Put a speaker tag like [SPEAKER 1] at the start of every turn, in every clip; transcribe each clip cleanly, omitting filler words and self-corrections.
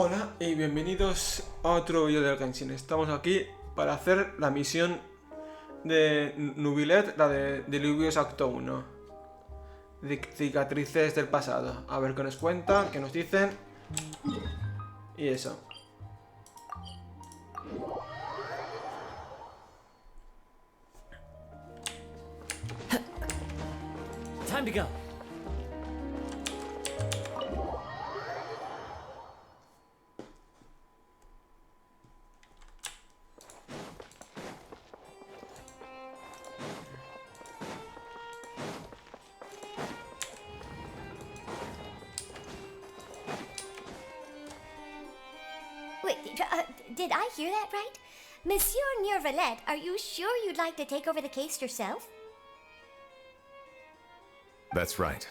[SPEAKER 1] Hola y bienvenidos a otro vídeo del Genshin. Estamos aquí para hacer la misión de Neuvillette, la de Diluvio Acto I. De Cicatrices del pasado. A ver qué nos cuentan, qué nos dicen. Y eso.
[SPEAKER 2] Time to go.
[SPEAKER 3] Wait, did I hear that right? Monsieur Neuvillette, are you sure you'd like to take over the case yourself?
[SPEAKER 4] That's right.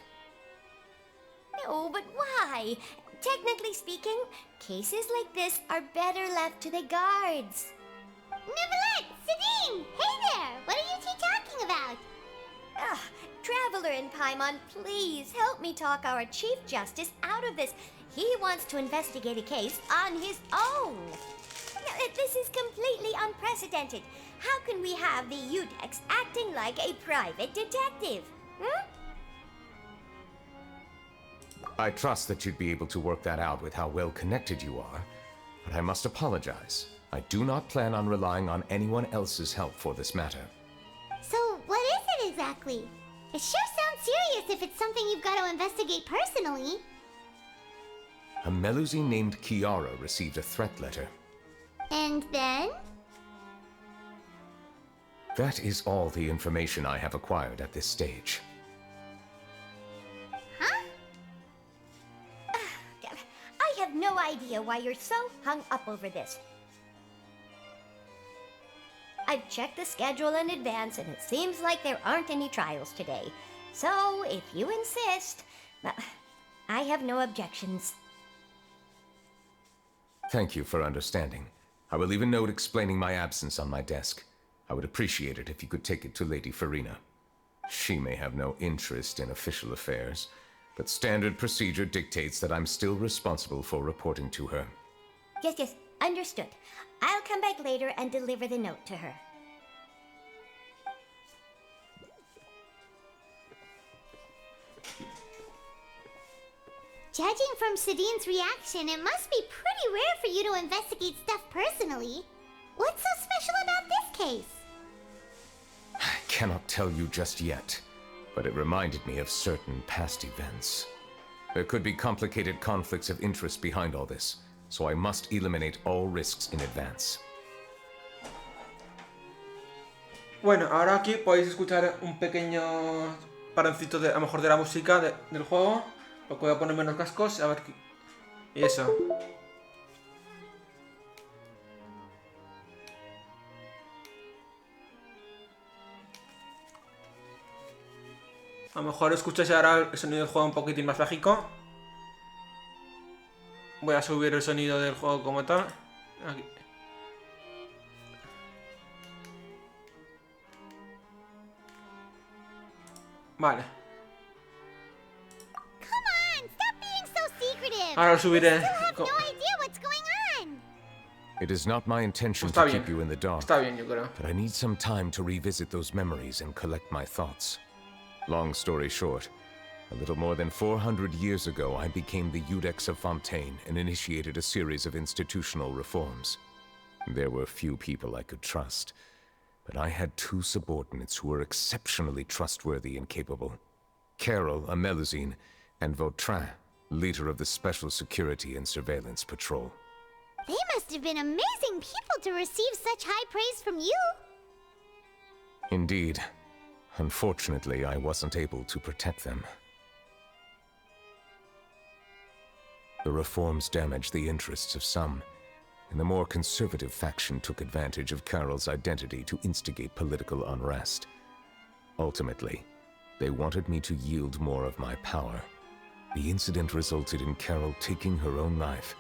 [SPEAKER 3] No, but why? Technically speaking, cases like this are better left to the guards.
[SPEAKER 5] Neuvillette! Sabine! Hey there! What are you two talking about?
[SPEAKER 3] Ah, Traveler in Paimon, please help me talk our Chief Justice out of this. He wants to investigate a case on his own. Now, this is completely unprecedented. How can we have the Udex acting like a private detective? Hmm?
[SPEAKER 4] I trust that you'd be able to work that out with how well connected you are, but I must apologize. I do not plan on relying on anyone else's help for this matter.
[SPEAKER 5] So, what is it exactly? It sure sounds serious if it's something you've got to investigate personally.
[SPEAKER 4] A Melusine named Kiara received a threat letter.
[SPEAKER 5] And then?
[SPEAKER 4] That is all the information I have acquired at this stage.
[SPEAKER 5] Huh?
[SPEAKER 3] I have no idea why you're so hung up over this. I've checked the schedule in advance, and it seems like there aren't any trials today. So, if you insist, well, I have no objections.
[SPEAKER 4] Thank you for understanding. I will leave a note explaining my absence on my desk. I would appreciate it if you could take it to Lady Farina. She may have no interest in official affairs, but standard procedure dictates that I'm still responsible for reporting to her.
[SPEAKER 3] Yes, understood. I'll come back later and deliver the note to her.
[SPEAKER 5] Judging from Sadine's reaction, it must be pretty rare for you to investigate stuff personally. What's so special about this case?
[SPEAKER 4] I cannot tell you just yet, but it reminded me of certain past events. There could be complicated conflicts of interest behind all this, so I must eliminate all risks in advance.
[SPEAKER 1] Bueno, ahora aquí podéis escuchar un pequeño paroncito de, a lo mejor de la música del juego. Porque voy a ponerme los cascos a ver qué... Y eso. A lo mejor escucháis ahora el sonido del juego un poquitín más básico. Voy a subir el sonido del juego como tal. Aquí. Vale. Ahora lo subiré.
[SPEAKER 4] It is not my intention
[SPEAKER 1] Está
[SPEAKER 4] to
[SPEAKER 1] bien.
[SPEAKER 4] keep you in the dark,
[SPEAKER 1] Está bien, yo creo.
[SPEAKER 4] but I need some time to revisit those memories and collect my thoughts. Long story short, a little more than 400 years ago, I became the Udex of Fontaine and initiated a series of institutional reforms. There were few people I could trust, but I had two subordinates who were exceptionally trustworthy and capable. Carol, a Melusine, and Vautrin, leader of the Special Security and Surveillance Patrol.
[SPEAKER 5] They must have been amazing people to receive such high praise from you.
[SPEAKER 4] Indeed. Unfortunately, I wasn't able to protect them. The reforms damaged the interests of some, and the more conservative faction took advantage of Carol's identity to instigate political unrest. Ultimately, they wanted me to yield more of my power. The incident resulted in Carol taking her own life,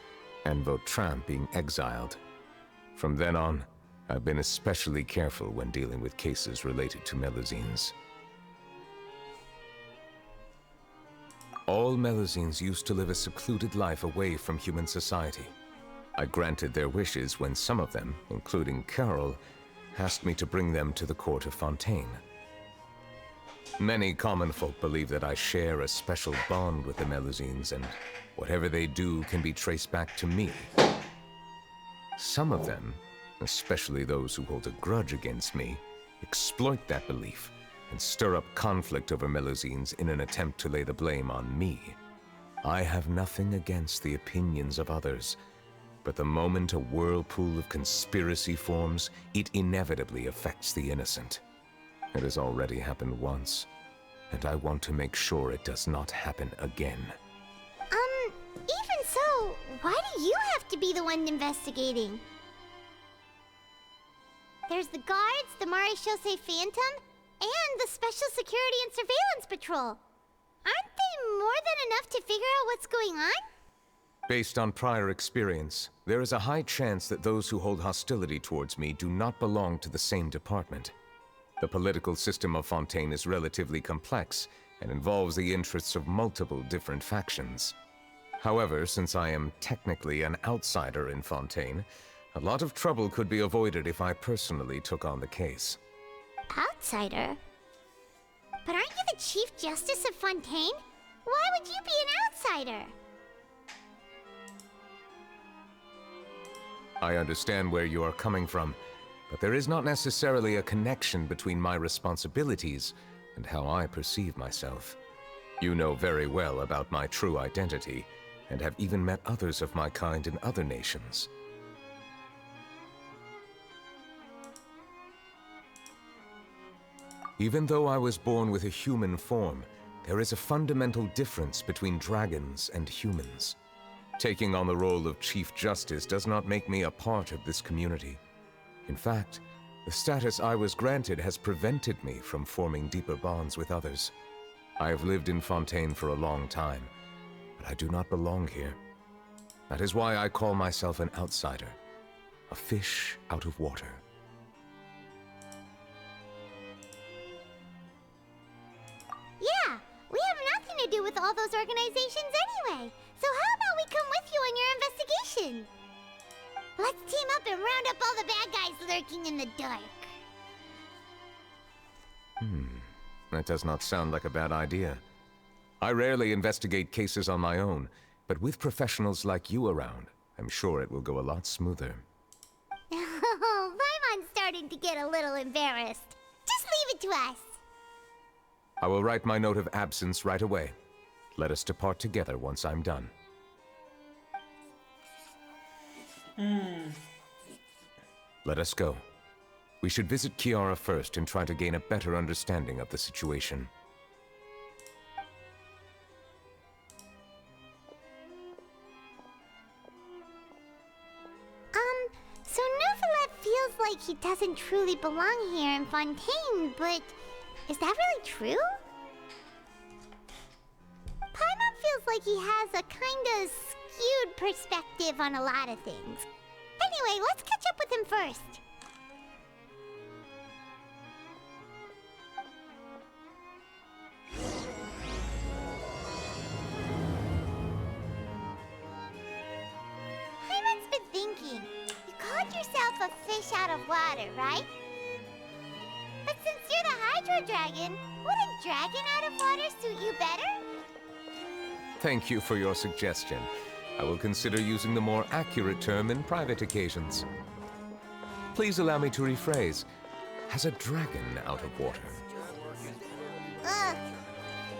[SPEAKER 4] and Vautrin being exiled. From then on, I've been especially careful when dealing with cases related to Melusines. All Melusines used to live a secluded life away from human society. I granted their wishes when some of them, including Carol, asked me to bring them to the court of Fontaine. Many common folk believe that I share a special bond with the Melusines, and whatever they do can be traced back to me. Some of them, especially those who hold a grudge against me, exploit that belief and stir up conflict over Melusines in an attempt to lay the blame on me. I have nothing against the opinions of others, but the moment a whirlpool of conspiracy forms, it inevitably affects the innocent. It has already happened once, and I want to make sure it does not happen again.
[SPEAKER 5] Even so, why do you have to be the one investigating? There's the guards, the Maréchaussée Phantom, and the Special Security and Surveillance Patrol. Aren't they more than enough to figure out what's going on?
[SPEAKER 4] Based on prior experience, there is a high chance that those who hold hostility towards me do not belong to the same department. The political system of Fontaine is relatively complex and involves the interests of multiple different factions. However, since I am technically an outsider in Fontaine, a lot of trouble could be avoided if I personally took on the case.
[SPEAKER 5] Outsider? But aren't you the Chief Justice of Fontaine? Why would you be an outsider?
[SPEAKER 4] I understand where you are coming from, but there is not necessarily a connection between my responsibilities and how I perceive myself. You know very well about my true identity, and have even met others of my kind in other nations. Even though I was born with a human form, there is a fundamental difference between dragons and humans. Taking on the role of Chief Justice does not make me a part of this community. In fact, the status I was granted has prevented me from forming deeper bonds with others. I have lived in Fontaine for a long time, but I do not belong here. That is why I call myself an outsider, a fish out of water.
[SPEAKER 5] Yeah, we have nothing to do with all those organizations anyway. So how about we come with you on your investigation? Let's team up and round up all the bad guys lurking in the dark.
[SPEAKER 4] That does not sound like a bad idea. I rarely investigate cases on my own, but with professionals like you around, I'm sure it will go a lot smoother.
[SPEAKER 5] Oh, Paimon's starting to get a little embarrassed. Just leave it to us.
[SPEAKER 4] I will write my note of absence right away. Let us depart together once I'm done. Let us go. We should visit Kiara first and try to gain a better understanding of the situation.
[SPEAKER 5] So Neuvillette feels like he doesn't truly belong here in Fontaine, but is that really true? Paimon feels like he has a kinda skewed perspective on a lot of things. Anyway, let's catch up with him first. Paimon's been thinking. You called yourself a fish out of water, right? But since you're the Hydro Dragon, wouldn't dragon out of water suit you better?
[SPEAKER 4] Thank you for your suggestion. I will consider using the more accurate term in private occasions. Please allow me to rephrase. Has a dragon out of water?
[SPEAKER 5] Ugh.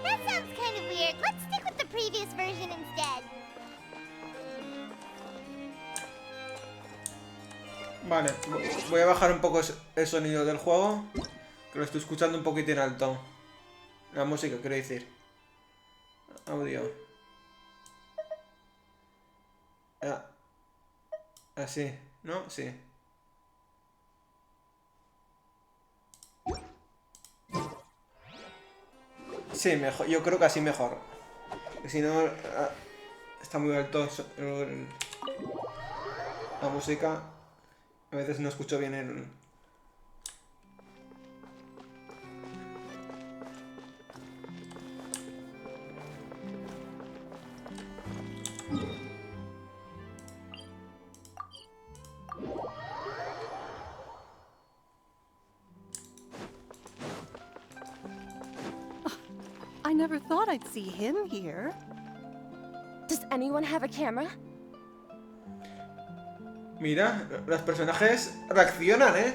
[SPEAKER 5] That sounds kind of weird. Let's stick with the previous version instead.
[SPEAKER 1] Vale, voy a bajar un poco el sonido del juego, que lo estoy escuchando un poquitín alto. La música, quiero decir. Audio. Así, ¿no? Sí. Sí, mejor. Yo creo que así mejor. Si no, está muy alto la música. A veces no escucho bien el...
[SPEAKER 2] I never thought I'd see him here.
[SPEAKER 6] Does anyone have a camera?
[SPEAKER 1] Mira, los personajes reaccionan,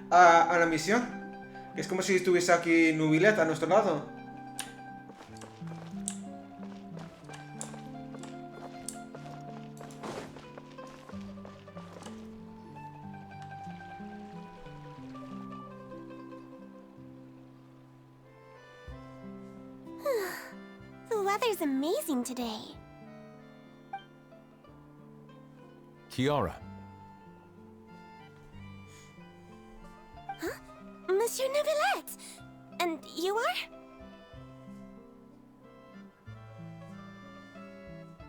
[SPEAKER 1] a la misión. Que es como si estuviese aquí Neuvillette a nuestro lado.
[SPEAKER 5] The weather's amazing today.
[SPEAKER 4] Kiara,
[SPEAKER 5] Monsieur Neuvillette! And you are?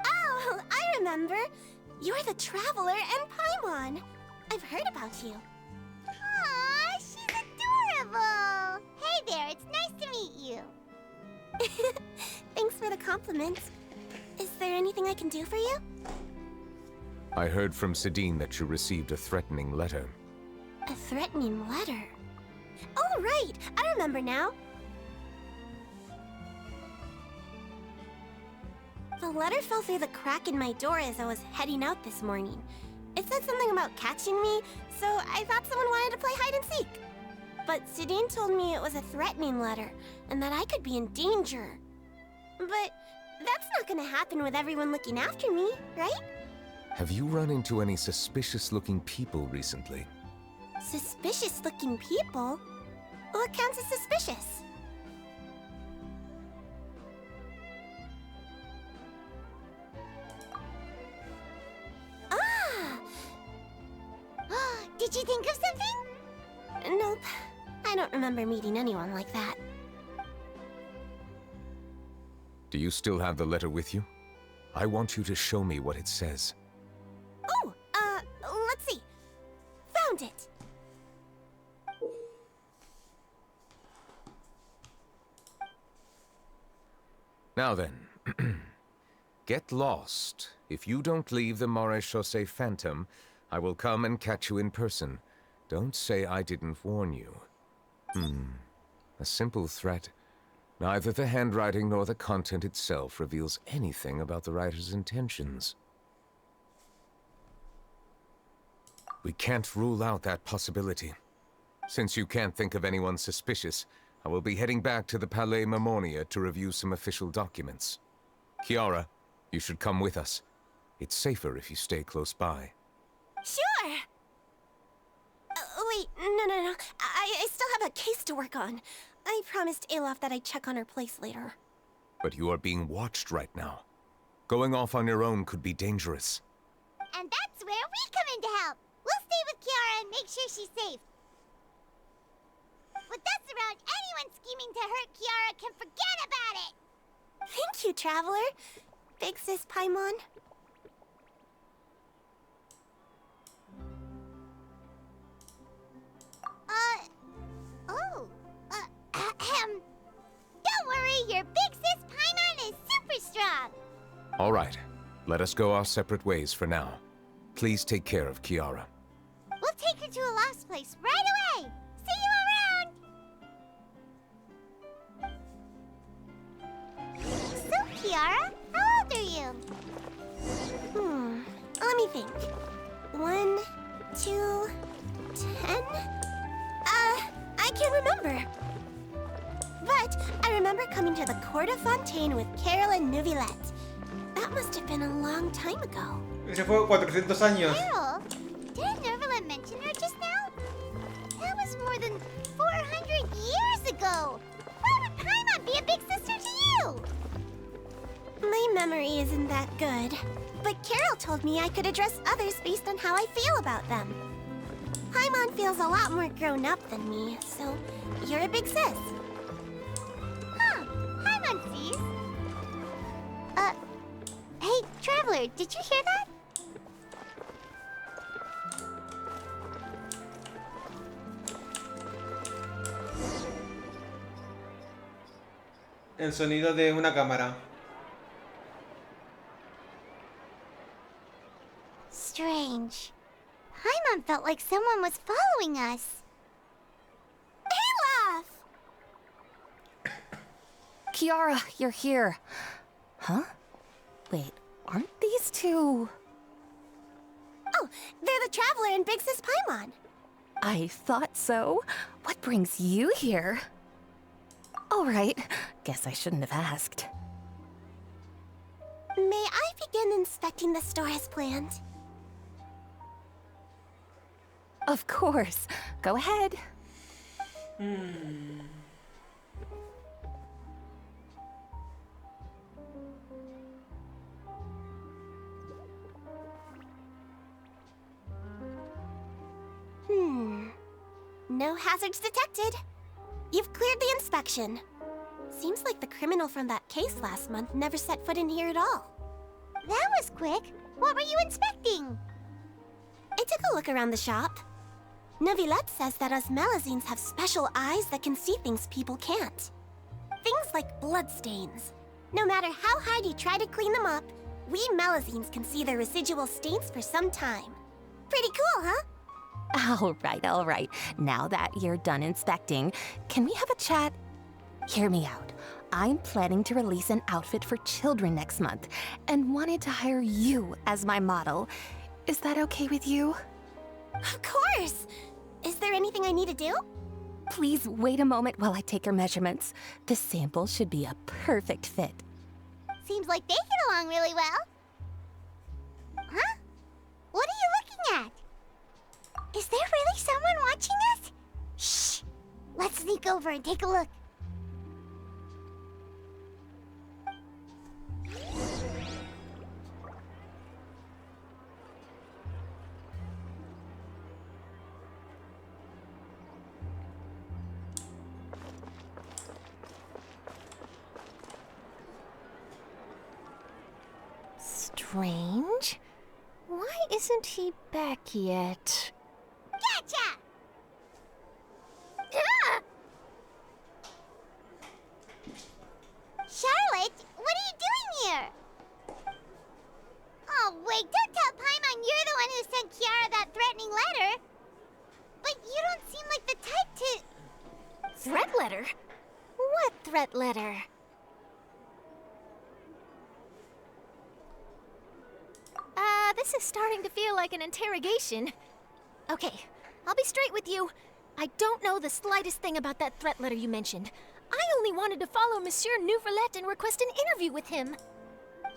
[SPEAKER 5] Oh, I remember. You're the Traveler and Paimon. I've heard about you. Aw, she's adorable! Hey there, it's nice to meet you. Thanks for the compliment. Is there anything I can do for you?
[SPEAKER 4] I heard from Sidine that you received a threatening letter.
[SPEAKER 5] A threatening letter? Oh, right! I remember now. The letter fell through the crack in my door as I was heading out this morning. It said something about catching me, so I thought someone wanted to play hide and seek. But Sidine told me it was a threatening letter, and that I could be in danger. But that's not gonna happen with everyone looking after me, right?
[SPEAKER 4] Have you run into any suspicious-looking people recently?
[SPEAKER 5] Suspicious-looking people? What counts as suspicious? Ah! Did you think of something? Nope. I don't remember meeting anyone like that.
[SPEAKER 4] Do you still have the letter with you? I want you to show me what it says.
[SPEAKER 5] Oh, let's see. Found it.
[SPEAKER 4] Now then, get lost. If you don't leave the Maréchaussée Phantom, I will come and catch you in person. Don't say I didn't warn you. A simple threat. Neither the handwriting nor the content itself reveals anything about the writer's intentions. We can't rule out that possibility. Since you can't think of anyone suspicious, I will be heading back to the Palais Mermonia to review some official documents. Kiara, you should come with us. It's safer if you stay close by.
[SPEAKER 5] Sure! Wait, no. I still have a case to work on. I promised Alof that I'd check on her place later.
[SPEAKER 4] But you are being watched right now. Going off on your own could be dangerous.
[SPEAKER 5] And that's where we come in to help. We'll stay with Kiara and make sure she's safe. With us around, anyone scheming to hurt Kiara can forget about it! Thank you, Traveler. Big Sis Paimon. Don't worry, your Big Sis Paimon is super strong!
[SPEAKER 4] All right, let us go our separate ways for now. Please take care of Kiara.
[SPEAKER 5] We'll take her to a lost place right away! See you around! So, Kiara, how old are you? Let me think. 1, 2, 10? I can't remember. But I remember coming to the Court of Fontaine with Carol and Neuvillette. That must have been a long time ago.
[SPEAKER 1] Ese fue 400 años.
[SPEAKER 5] Carol? Didn't Neuvillette mention her just now? That was more than 400 years ago. Why would Paimon be a big sister to you? My memory isn't that good. But Carol told me I could address others based on how I feel about them. Paimon feels a lot more grown up than me, so you're a big sis. Huh, Paimon sees. Hey, Traveler, did you hear that?
[SPEAKER 1] El sonido de una cámara.
[SPEAKER 5] Strange. Paimon felt like someone was following us. Olaf!
[SPEAKER 6] Kiara, you're here. Huh? Wait, aren't these two...
[SPEAKER 5] Oh, they're the Traveler and Big Sis Paimon.
[SPEAKER 6] I thought so. What brings you here? All right, guess I shouldn't have asked.
[SPEAKER 5] May I begin inspecting the store as planned?
[SPEAKER 6] Of course. Go ahead.
[SPEAKER 5] No hazards detected. You've cleared the inspection. Seems like the criminal from that case last month never set foot in here at all. That was quick. What were you inspecting? I took a look around the shop. Neuvillette says that us Melazines have special eyes that can see things people can't. Things like bloodstains. No matter how hard you try to clean them up, we Melazines can see their residual stains for some time. Pretty cool, huh?
[SPEAKER 6] All right. Now that you're done inspecting, can we have a chat? Hear me out. I'm planning to release an outfit for children next month and wanted to hire you as my model. Is that okay with you?
[SPEAKER 5] Of course! Is there anything I need to do?
[SPEAKER 6] Please wait a moment while I take your measurements. The sample should be a perfect fit.
[SPEAKER 5] Seems like they get along really well. Huh? What are you looking at? Is there really someone watching us? Shh! Let's sneak over and take a look.
[SPEAKER 7] Strange. Why isn't he back yet?
[SPEAKER 5] Gotcha! Ah! Charlotte, what are you doing here? Oh, wait, don't tell Paimon you're the one who sent Kiara that threatening letter. But you don't seem like the type to...
[SPEAKER 7] Threat letter? What threat letter? This is starting to feel like an interrogation. Okay, I'll be straight with you. I don't know the slightest thing about that threat letter you mentioned. I only wanted to follow Monsieur Neuvillette and request an interview with him.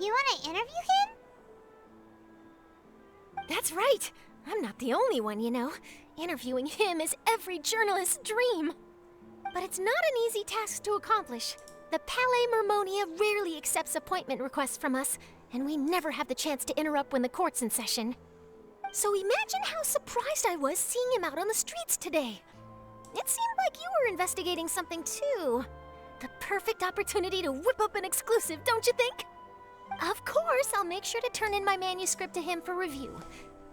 [SPEAKER 5] You want to interview him?
[SPEAKER 7] That's right. I'm not the only one, you know. Interviewing him is every journalist's dream. But it's not an easy task to accomplish. The Palais Mermonia rarely accepts appointment requests from us, and we never have the chance to interrupt when the court's in session. So imagine how surprised I was seeing him out on the streets today. It seemed like you were investigating something too. The perfect opportunity to whip up an exclusive, don't you think? Of course, I'll make sure to turn in my manuscript to him for review.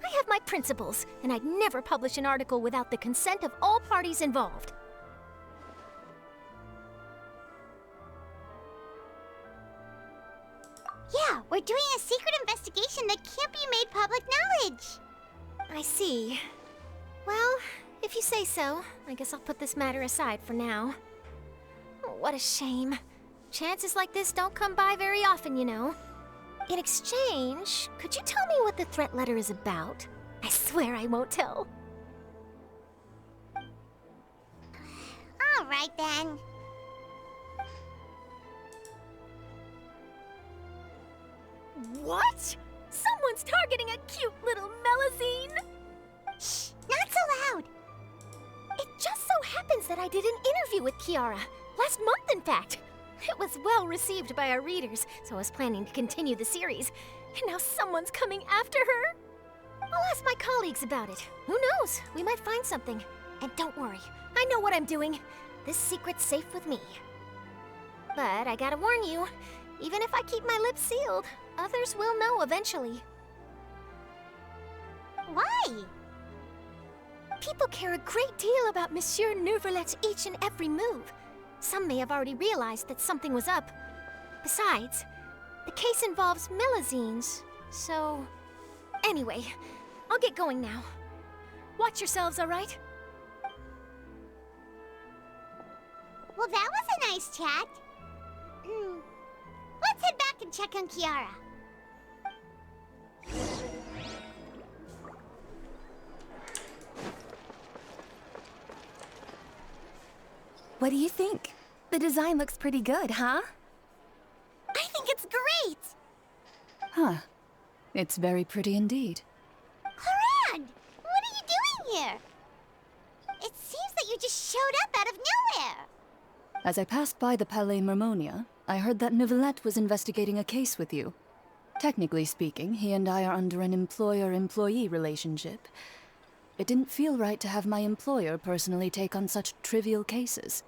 [SPEAKER 7] I have my principles, and I'd never publish an article without the consent of all parties involved.
[SPEAKER 5] Yeah, we're doing a secret investigation that can't be made public knowledge.
[SPEAKER 7] I see. Well, if you say so, I guess I'll put this matter aside for now. Oh, what a shame. Chances like this don't come by very often, you know. In exchange, could you tell me what the threat letter is about? I swear I won't tell.
[SPEAKER 5] All right, then.
[SPEAKER 7] What? Someone's targeting a cute little Melazine?
[SPEAKER 5] Shh, not so loud.
[SPEAKER 7] It just so happens that I did an interview with Kiara. Last month, in fact. It was well received by our readers, so I was planning to continue the series. And now someone's coming after her. I'll ask my colleagues about it. Who knows? We might find something. And don't worry, I know what I'm doing. This secret's safe with me. But I gotta warn you, even if I keep my lips sealed, others will know eventually.
[SPEAKER 5] Why?
[SPEAKER 7] People care a great deal about Monsieur Neuvillette's each and every move. Some may have already realized that something was up. Besides, the case involves Melazines, so... Anyway, I'll get going now. Watch yourselves, all right?
[SPEAKER 5] Well, that was a nice chat. Let's head back and check on Kiara.
[SPEAKER 6] What do you think? The design looks pretty good, huh?
[SPEAKER 5] I think it's great!
[SPEAKER 8] Huh. It's very pretty indeed.
[SPEAKER 5] Clorinde! What are you doing here? It seems that you just showed up out of nowhere.
[SPEAKER 8] As I passed by the Palais Mermonia, I heard that Neuvillette was investigating a case with you. Technically speaking, he and I are under an employer-employee relationship. It didn't feel right to have my employer personally take on such trivial cases.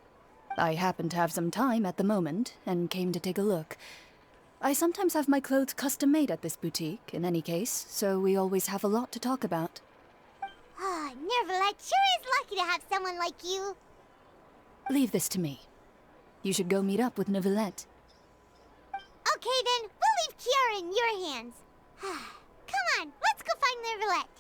[SPEAKER 8] I happened to have some time at the moment, and came to take a look. I sometimes have my clothes custom-made at this boutique, in any case, so we always have a lot to talk about.
[SPEAKER 5] Ah, Neuvillette sure is lucky to have someone like you.
[SPEAKER 8] Leave this to me. You should go meet up with Neuvillette.
[SPEAKER 5] Okay then, we'll leave Kiara in your hands. Come on, let's go find Neuvillette.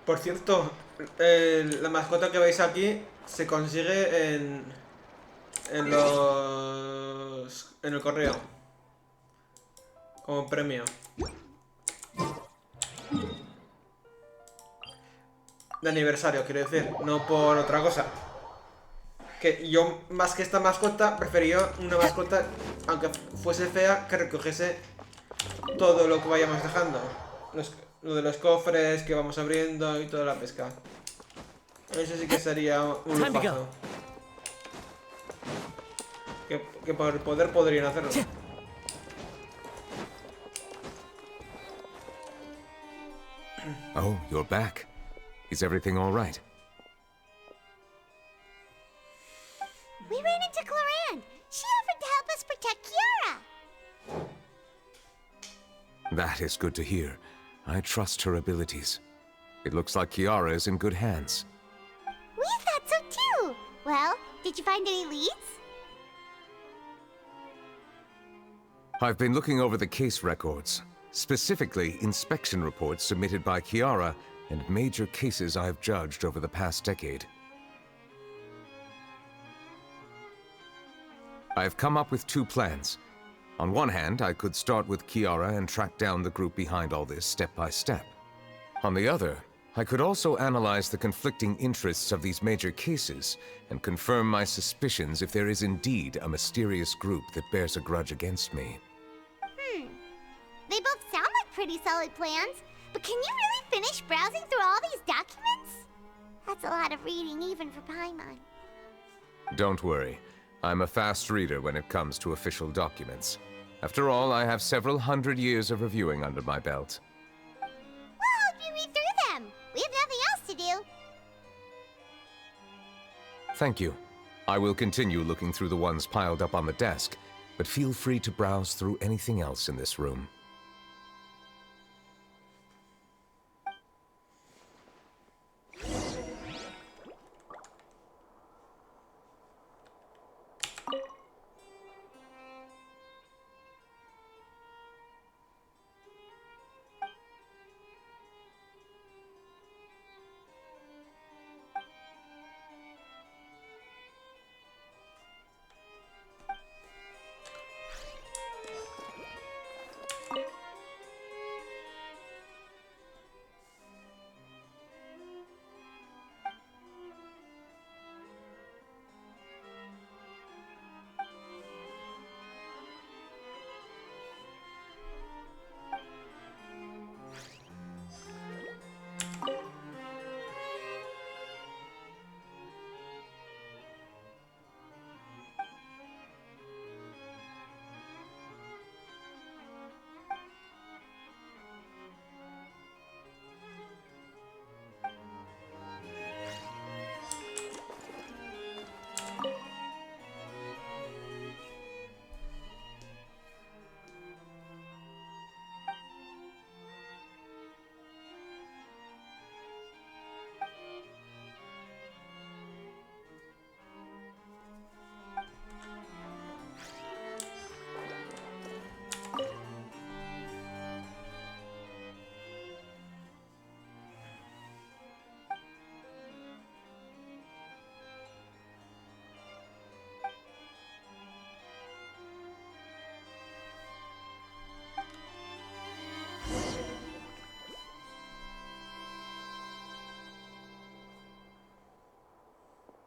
[SPEAKER 1] Por cierto, la mascota que veis aquí se consigue en el correo como premio de aniversario, quiero decir, no por otra cosa. Que yo, más que esta mascota, prefería una mascota, aunque fuese fea, que recogiese todo lo que vayamos dejando. Lo de los cofres que vamos abriendo y toda la pesca. Eso sí que sería un lujazo. Que por poder podrían hacerlo.
[SPEAKER 4] Oh, you're back. Is everything all right?
[SPEAKER 5] We ran into Clorinde. She offered to help us protect Kiara.
[SPEAKER 4] That is good to hear. I trust her abilities. It looks like Kiara is in good hands.
[SPEAKER 5] We thought so too. Well, did you find any leads?
[SPEAKER 4] I've been looking over the case records, specifically inspection reports submitted by Kiara and major cases I've judged over the past decade. I've come up with two plans. On one hand, I could start with Kiara and track down the group behind all this step by step. On the other, I could also analyze the conflicting interests of these major cases and confirm my suspicions if there is indeed a mysterious group that bears a grudge against me.
[SPEAKER 5] They both sound like pretty solid plans, but can you really finish browsing through all these documents? That's a lot of reading even for Paimon.
[SPEAKER 4] Don't worry. I'm a fast reader when it comes to official documents. After all, I have several hundred years of reviewing under my belt.
[SPEAKER 5] We'll help you read through them. We have nothing else to do.
[SPEAKER 4] Thank you. I will continue looking through the ones piled up on the desk, but feel free to browse through anything else in this room.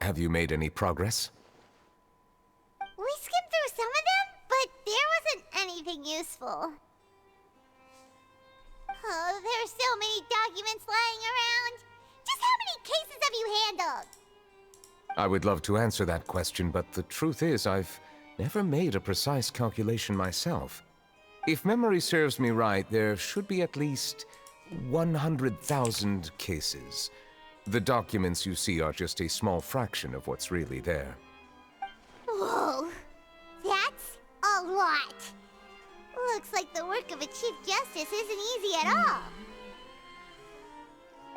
[SPEAKER 4] Have you made any progress?
[SPEAKER 5] We skimmed through some of them, but there wasn't anything useful. Oh, there are so many documents lying around. Just how many cases have you handled?
[SPEAKER 4] I would love to answer that question, but the truth is I've never made a precise calculation myself. If memory serves me right, there should be at least 100,000 cases. The documents you see are just a small fraction of what's really there.
[SPEAKER 5] Whoa, that's a lot. Looks like the work of a Chief Justice isn't easy at all.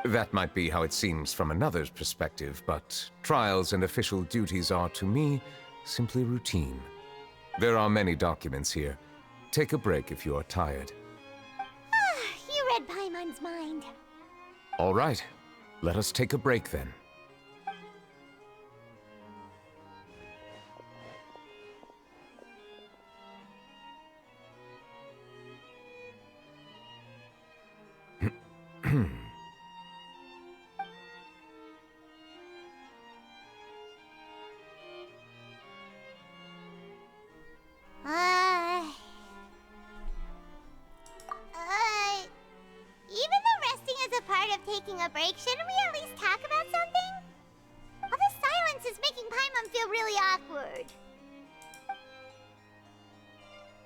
[SPEAKER 4] That might be how it seems from another's perspective, but trials and official duties are, to me, simply routine. There are many documents here. Take a break if you are tired.
[SPEAKER 5] You read Paimon's mind.
[SPEAKER 4] All right. Let us take a break then.
[SPEAKER 5] Even though resting is a part of taking a break, shouldn't we at least talk about something? All the silence is making Paimon feel really awkward.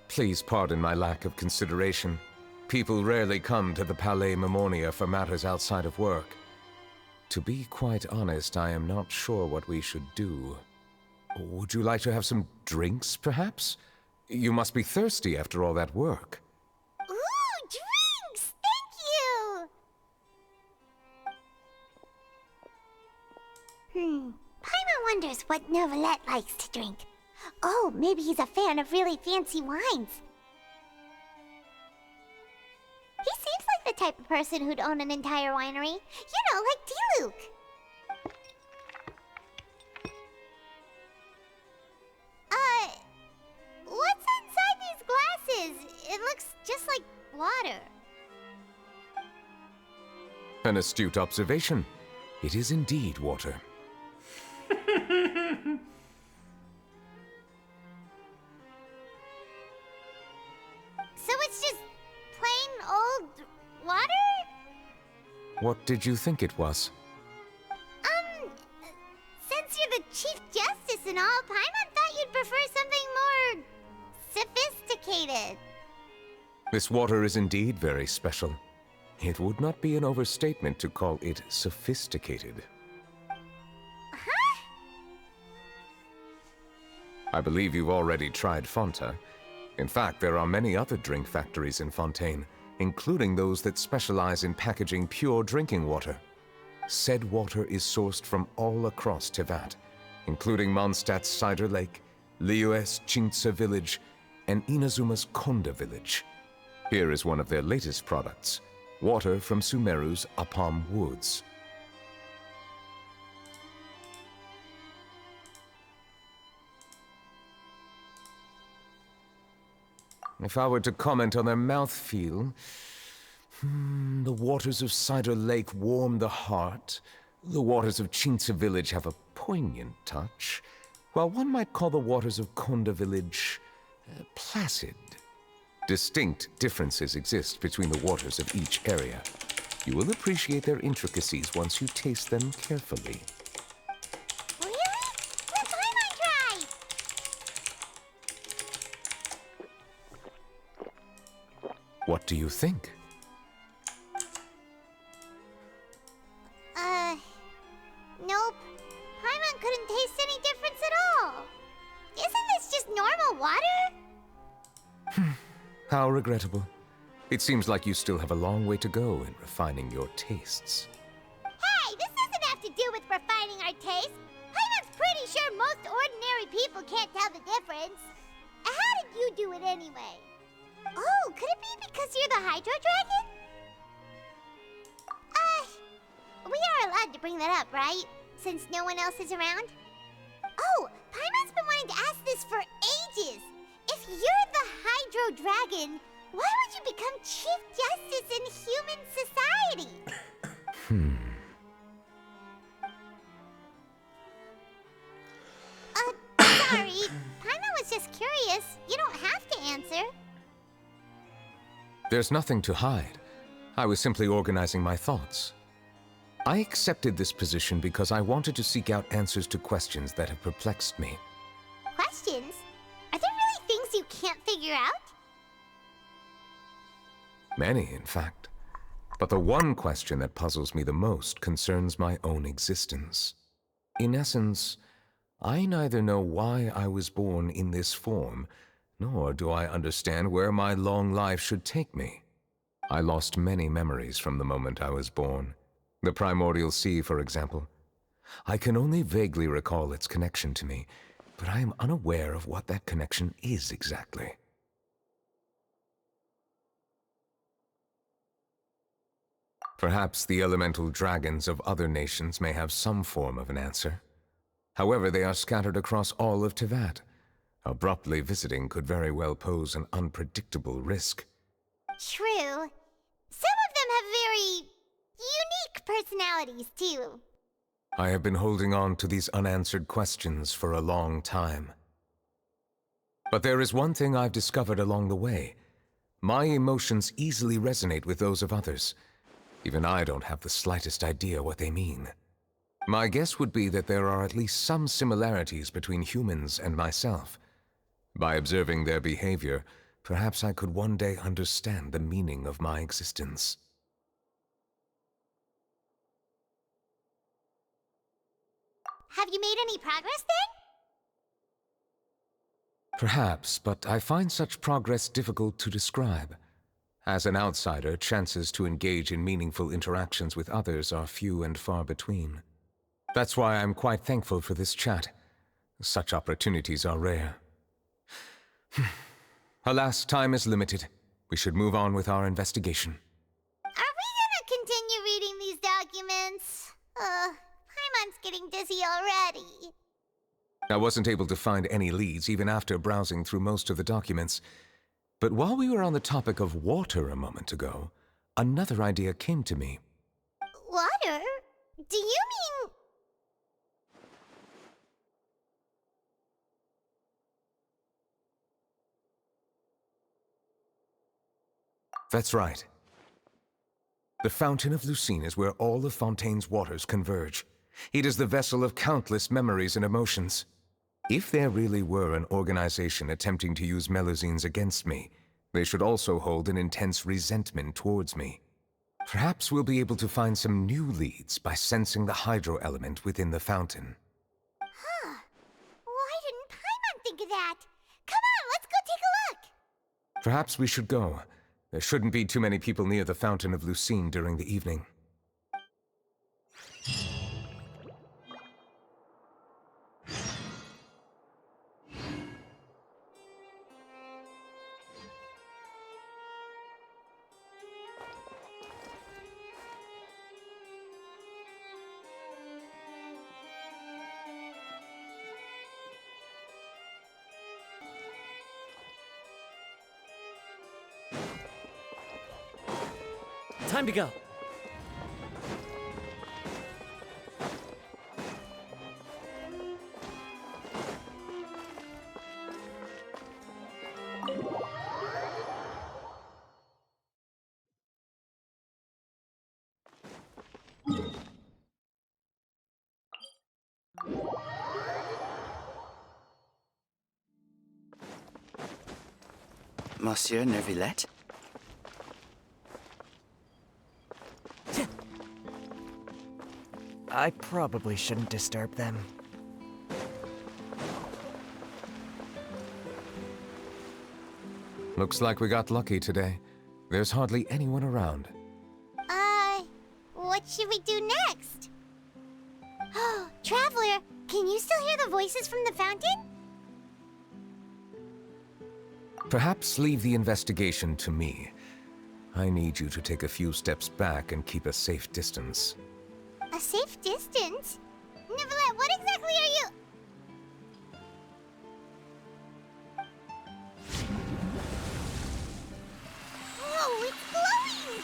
[SPEAKER 4] Please pardon my lack of consideration. People rarely come to the Palais Mermonia for matters outside of work. To be quite honest, I am not sure what we should do. Would you like to have some drinks, perhaps? You must be thirsty after all that work.
[SPEAKER 5] Ooh, drinks! Thank you! Paimon wonders what Neuvillette likes to drink. Oh, maybe he's a fan of really fancy wines. He seems like the type of person who'd own an entire winery. You know, like Diluc. What's inside these glasses? It looks just like water.
[SPEAKER 4] An astute observation. It is indeed water.
[SPEAKER 5] So it's just plain old water?
[SPEAKER 4] What did you think it was?
[SPEAKER 5] Since you're the Chief Justice and all, Paimon thought you'd prefer something more sophisticated.
[SPEAKER 4] This water is indeed very special. It would not be an overstatement to call it sophisticated.
[SPEAKER 5] Huh?
[SPEAKER 4] I believe you've already tried Fonta. In fact, there are many other drink factories in Fontaine, including those that specialize in packaging pure drinking water. Said water is sourced from all across Tevat, including Mondstadt's Cider Lake, Liyue's Chintsa village, and Inazuma's Konda village. Here is one of their latest products, water from Sumeru's Apam Woods. If I were to comment on their mouthfeel, the waters of Cider Lake warm the heart. The waters of Chintsa village have a poignant touch, while one might call the waters of Konda village placid. Distinct differences exist between the waters of each area. You will appreciate their intricacies once you taste them carefully.
[SPEAKER 5] Really? Let Paimon try!
[SPEAKER 4] What do you think?
[SPEAKER 5] Nope. Paimon couldn't taste any difference at all. Isn't this just normal water?
[SPEAKER 4] How regrettable. It seems like you still have a long way to go in refining your tastes.
[SPEAKER 5] Hey, this doesn't have to do with refining our taste. Paimon's pretty sure most ordinary people can't tell the difference. How did you do it anyway? Oh, could it be because you're the Hydro Dragon? We are allowed to bring that up, right? Since no one else is around? Oh, Paimon's been wanting to ask this for ages. If you're the Hydro Dragon, why would you become Chief Justice in human society? just curious. You don't have to answer.
[SPEAKER 4] There's nothing to hide. I was simply organizing my thoughts. I accepted this position because I wanted to seek out answers to questions that have perplexed me.
[SPEAKER 5] Questions? Are there really things you can't figure out?
[SPEAKER 4] Many, in fact. But the one question that puzzles me the most concerns my own existence. In essence, I neither know why I was born in this form, nor do I understand where my long life should take me. I lost many memories from the moment I was born. The primordial sea, for example. I can only vaguely recall its connection to me, but I am unaware of what that connection is exactly. Perhaps the elemental dragons of other nations may have some form of an answer. However, they are scattered across all of Teyvat. Abruptly visiting could very well pose an unpredictable risk.
[SPEAKER 5] True. Some of them have very unique personalities, too.
[SPEAKER 4] I have been holding on to these unanswered questions for a long time. But there is one thing I've discovered along the way. My emotions easily resonate with those of others. Even I don't have the slightest idea what they mean. My guess would be that there are at least some similarities between humans and myself. By observing their behavior, perhaps I could one day understand the meaning of my existence.
[SPEAKER 5] Have you made any progress then?
[SPEAKER 4] Perhaps, but I find such progress difficult to describe. As an outsider, chances to engage in meaningful interactions with others are few and far between. That's why I'm quite thankful for this chat. Such opportunities are rare. Alas, time is limited. We should move on with our investigation.
[SPEAKER 5] Are we gonna continue reading these documents? Paimon's getting dizzy already.
[SPEAKER 4] I wasn't able to find any leads even after browsing through most of the documents. But while we were on the topic of water a moment ago, another idea came to me.
[SPEAKER 5] Water? Do you mean...
[SPEAKER 4] That's right. The Fountain of Lucine is where all of Fontaine's waters converge. It is the vessel of countless memories and emotions. If there really were an organization attempting to use Melusines against me, they should also hold an intense resentment towards me. Perhaps we'll be able to find some new leads by sensing the hydro element within the fountain.
[SPEAKER 5] Huh. Why didn't Paimon think of that? Come on, let's go take a look!
[SPEAKER 4] Perhaps we should go. There shouldn't be too many people near the Fountain of Lucine during the evening.
[SPEAKER 9] Time to go.
[SPEAKER 10] Monsieur Neuvillette? I probably shouldn't disturb them.
[SPEAKER 4] Looks like we got lucky today. There's hardly anyone around.
[SPEAKER 5] What should we do next? Oh, Traveler, can you still hear the voices from the fountain?
[SPEAKER 4] Perhaps leave the investigation to me. I need you to take a few steps back and keep a safe distance.
[SPEAKER 5] A safe distance? Neuvillette, what exactly are you... Whoa, it's glowing!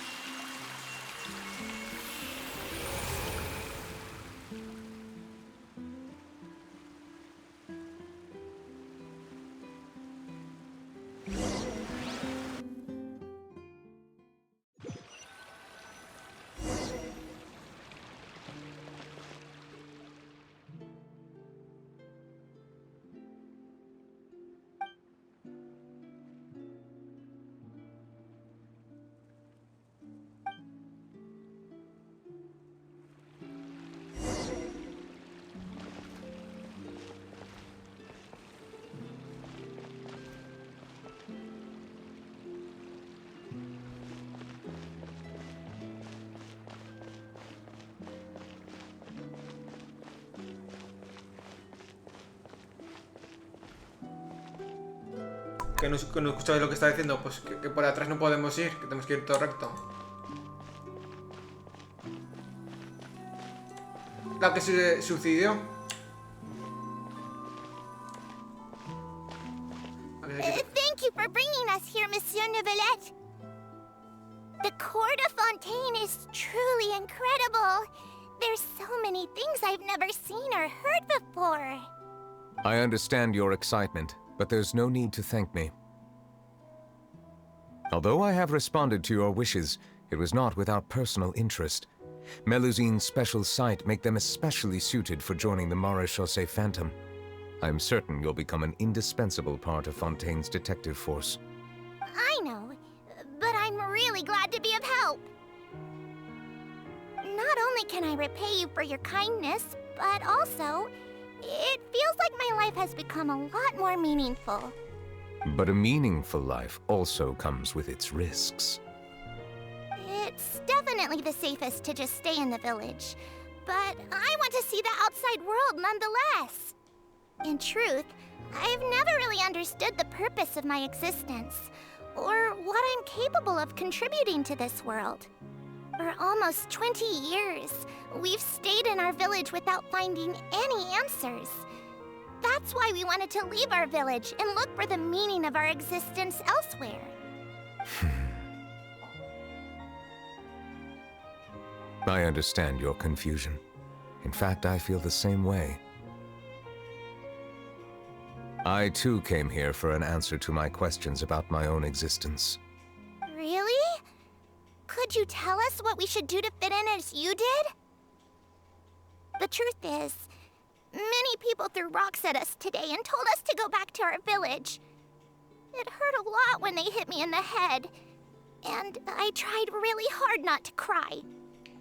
[SPEAKER 1] que no escucháis lo que está diciendo, pues que por atrás no podemos ir, que tenemos que ir todo recto. La que se suicidió.
[SPEAKER 5] Thank you for bringing us here, Monsieur Neuvillette. The court of Fontaine is truly incredible. There's so many things I've never seen or heard before.
[SPEAKER 4] I understand your excitement, but there's no need to thank me. Although I have responded to your wishes, it was not without personal interest. Melusine's special sight make them especially suited for joining the Maréchaussée Phantom. I'm certain you'll become an indispensable part of Fontaine's detective force.
[SPEAKER 5] I know, but I'm really glad to be of help. Not only can I repay you for your kindness, but also, it feels like my life has become a lot more meaningful.
[SPEAKER 4] But a meaningful life also comes with its risks.
[SPEAKER 5] It's definitely the safest to just stay in the village, but I want to see the outside world nonetheless. In truth, I've never really understood the purpose of my existence, or what I'm capable of contributing to this world. For almost 20 years, we've stayed in our village without finding any answers. That's why we wanted to leave our village and look for the meaning of our existence elsewhere.
[SPEAKER 4] I understand your confusion. In fact, I feel the same way. I too came here for an answer to my questions about my own existence.
[SPEAKER 5] Really? Could you tell us what we should do to fit in as you did? The truth is, many people threw rocks at us today and told us to go back to our village. It hurt a lot when they hit me in the head, and I tried really hard not to cry.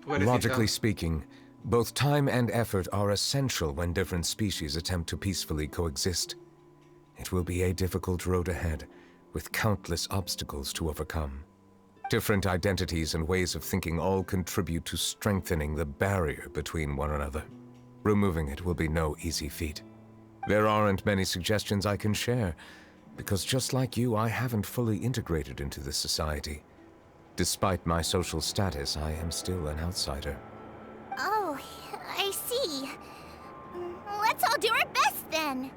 [SPEAKER 4] Logically speaking, both time and effort are essential when different species attempt to peacefully coexist. It will be a difficult road ahead, with countless obstacles to overcome. Different identities and ways of thinking all contribute to strengthening the barrier between one another. Removing it will be no easy feat. There aren't many suggestions I can share, because just like you, I haven't fully integrated into this society. Despite my social status, I am still an outsider.
[SPEAKER 5] Oh, I see. Let's all do our best then.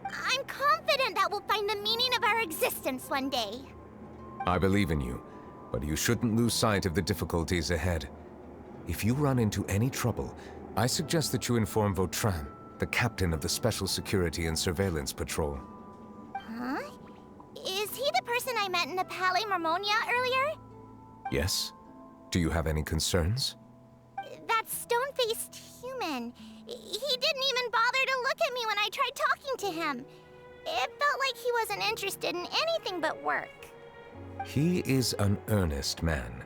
[SPEAKER 5] I'm confident that we'll find the meaning of our existence one day.
[SPEAKER 4] I believe in you, but you shouldn't lose sight of the difficulties ahead. If you run into any trouble, I suggest that you inform Vautrin, the captain of the Special Security and Surveillance Patrol.
[SPEAKER 5] Huh? Is he the person I met in the Palais Marmonia earlier?
[SPEAKER 4] Yes? Do you have any concerns?
[SPEAKER 5] That stone-faced human. He didn't even bother to look at me when I tried talking to him. It felt like he wasn't interested in anything but work.
[SPEAKER 4] He is an earnest man.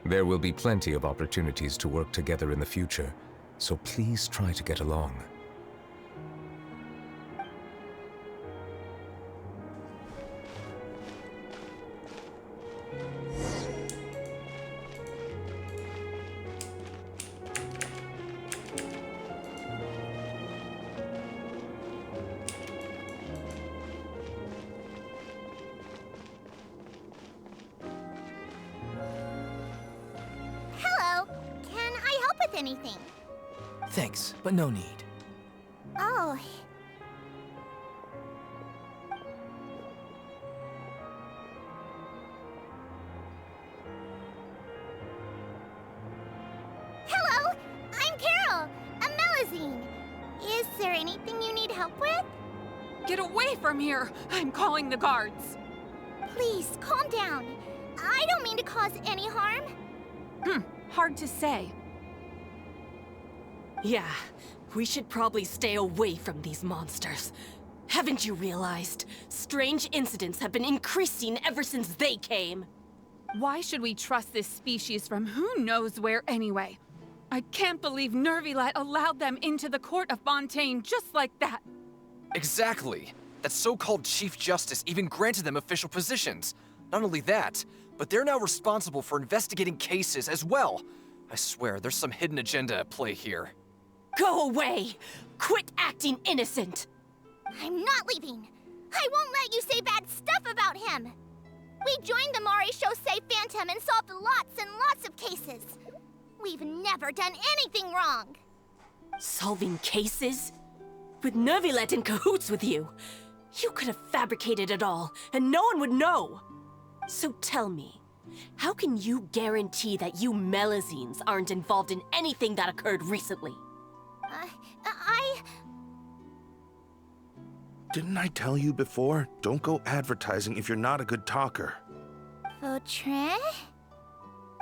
[SPEAKER 4] There will be plenty of opportunities to work together in the future, so please try to get along.
[SPEAKER 5] Hello. Can I help with anything?
[SPEAKER 10] Thanks, but no need.
[SPEAKER 5] Oh. Hello, I'm Carol, a Melusine. Is there anything you need help with?
[SPEAKER 9] Get away from here! I'm calling the guards!
[SPEAKER 5] Please, calm down. I don't mean to cause any harm.
[SPEAKER 9] Hard to say.
[SPEAKER 11] Yeah, we should probably stay away from these monsters. Haven't you realized? Strange incidents have been increasing ever since they came.
[SPEAKER 9] Why should we trust this species from who knows where anyway? I can't believe Neuvillette allowed them into the court of Fontaine just like that.
[SPEAKER 12] Exactly. That so-called Chief Justice even granted them official positions. Not only that, but they're now responsible for investigating cases as well. I swear, there's some hidden agenda at play here.
[SPEAKER 11] Go away! Quit acting innocent!
[SPEAKER 5] I'm not leaving. I won't let you say bad stuff about him! We joined the Maréchaussée Phantom and solved lots and lots of cases. We've never done anything wrong.
[SPEAKER 11] Solving cases? With Neuvillette in cahoots with you? You could have fabricated it all, and no one would know. So tell me, how can you guarantee that you Melazines aren't involved in anything that occurred recently?
[SPEAKER 13] Didn't I tell you before? Don't go advertising if you're not a good talker.
[SPEAKER 5] Vautrin?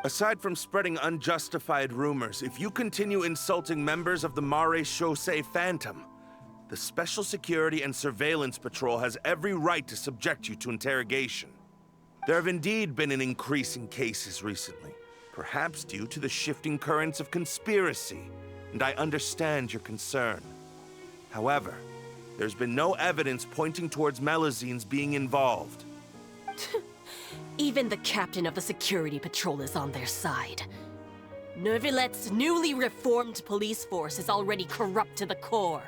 [SPEAKER 13] Aside from spreading unjustified rumors, if you continue insulting members of the Maréchaussée Phantom, the Special Security and Surveillance Patrol has every right to subject you to interrogation. There have indeed been an increase in cases recently, perhaps due to the shifting currents of conspiracy, and I understand your concern. However, there's been no evidence pointing towards Melazines being involved.
[SPEAKER 11] Even the captain of the security patrol is on their side. Neuvillette's newly reformed police force is already corrupt to the core.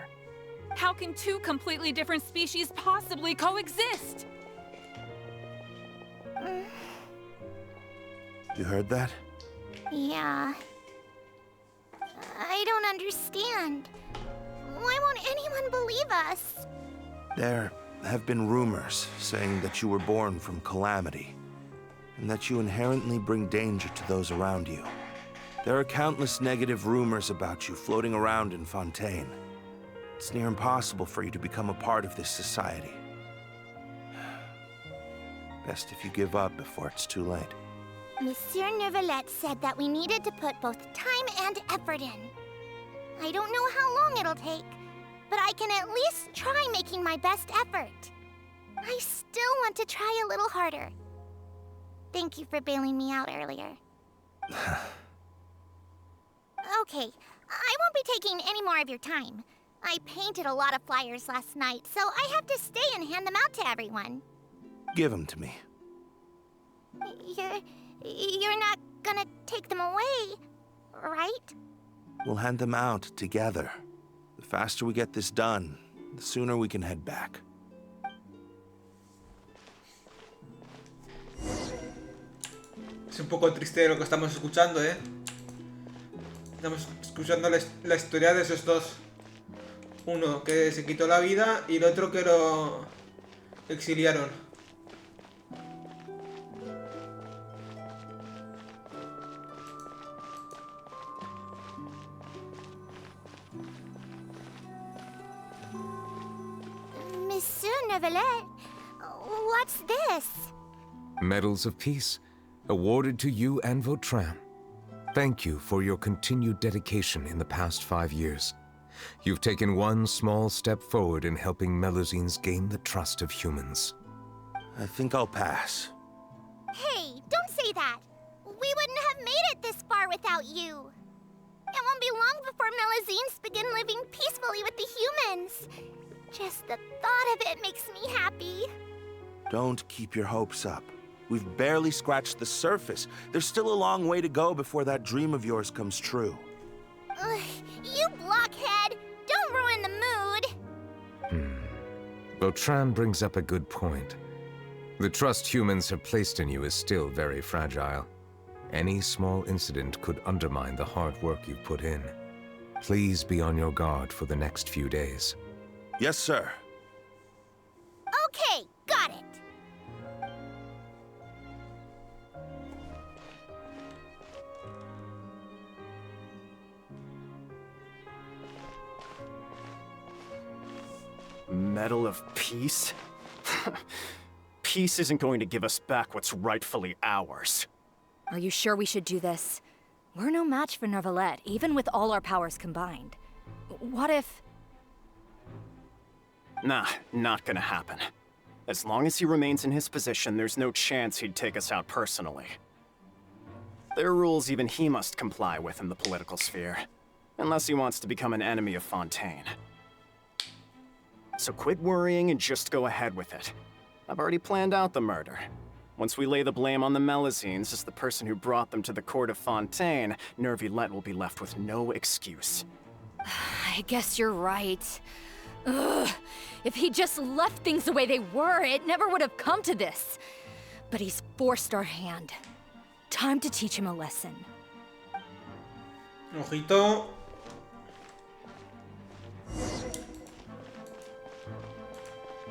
[SPEAKER 9] How can two completely different species possibly coexist?
[SPEAKER 13] You heard that?
[SPEAKER 5] Yeah. I don't understand. Why won't anyone believe us?
[SPEAKER 13] There have been rumors saying that you were born from calamity, and that you inherently bring danger to those around you. There are countless negative rumors about you floating around in Fontaine. It's near impossible for you to become a part of this society. Best if you give up before it's too late.
[SPEAKER 5] Monsieur Neuvillette said that we needed to put both time and effort in. I don't know how long it'll take, but I can at least try making my best effort. I still want to try a little harder. Thank you for bailing me out earlier. Okay, I won't be taking any more of your time. I painted a lot of flyers last night, so I have to stay and hand them out to everyone.
[SPEAKER 13] Give them to me.
[SPEAKER 5] You're not gonna take them away, right?
[SPEAKER 13] We'll hand them out together. The faster we get this done, the sooner we can head back.
[SPEAKER 1] Es un poco triste lo que estamos escuchando, ¿eh? Estamos escuchando la historia de esos dos. Uno que se quitó la vida y el otro que lo exiliaron.
[SPEAKER 5] Monsieur Neuvillette, what's this?
[SPEAKER 4] Medals of Peace, awarded to you and Vautrin. Thank you for your continued dedication in the past 5 years. You've taken one small step forward in helping Melazines gain the trust of humans.
[SPEAKER 13] I think I'll pass.
[SPEAKER 5] Hey, don't say that. We wouldn't have made it this far without you. It won't be long before Melazines begin living peacefully with the humans. Just the thought of it makes me happy.
[SPEAKER 13] Don't keep your hopes up. We've barely scratched the surface. There's still a long way to go before that dream of yours comes true.
[SPEAKER 5] You blockhead! Don't ruin the mood!
[SPEAKER 4] Vautrin brings up a good point. The trust humans have placed in you is still very fragile. Any small incident could undermine the hard work you've put in. Please be on your guard for the next few days.
[SPEAKER 13] Yes, sir.
[SPEAKER 5] Okay, got it.
[SPEAKER 14] Medal of Peace? Peace isn't going to give us back what's rightfully ours.
[SPEAKER 15] Are you sure we should do this? We're no match for Neuvillette, even with all our powers combined. What if...
[SPEAKER 14] Nah, not gonna happen. As long as he remains in his position, there's no chance he'd take us out personally. There are rules even he must comply with in the political sphere, unless he wants to become an enemy of Fontaine. So quit worrying and just go ahead with it. I've already planned out the murder. Once we lay the blame on the Melazines as the person who brought them to the court of Fontaine, Neuvillette will be left with no excuse.
[SPEAKER 15] I guess you're right. Ugh. If he just left things the way they were, it never would have come to this. But he's forced our hand. Time to teach him a lesson.
[SPEAKER 1] Ojito.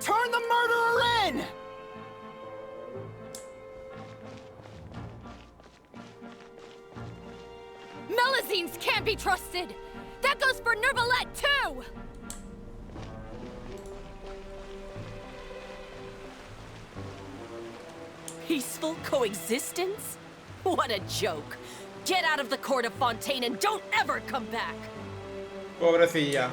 [SPEAKER 10] Turn the murderer in!
[SPEAKER 15] Melazines can't be trusted! That goes for Neuvillette, too!
[SPEAKER 11] Peaceful coexistence? What a joke. Get out of the court of Fontaine and don't ever come back!
[SPEAKER 1] Pobrecilla.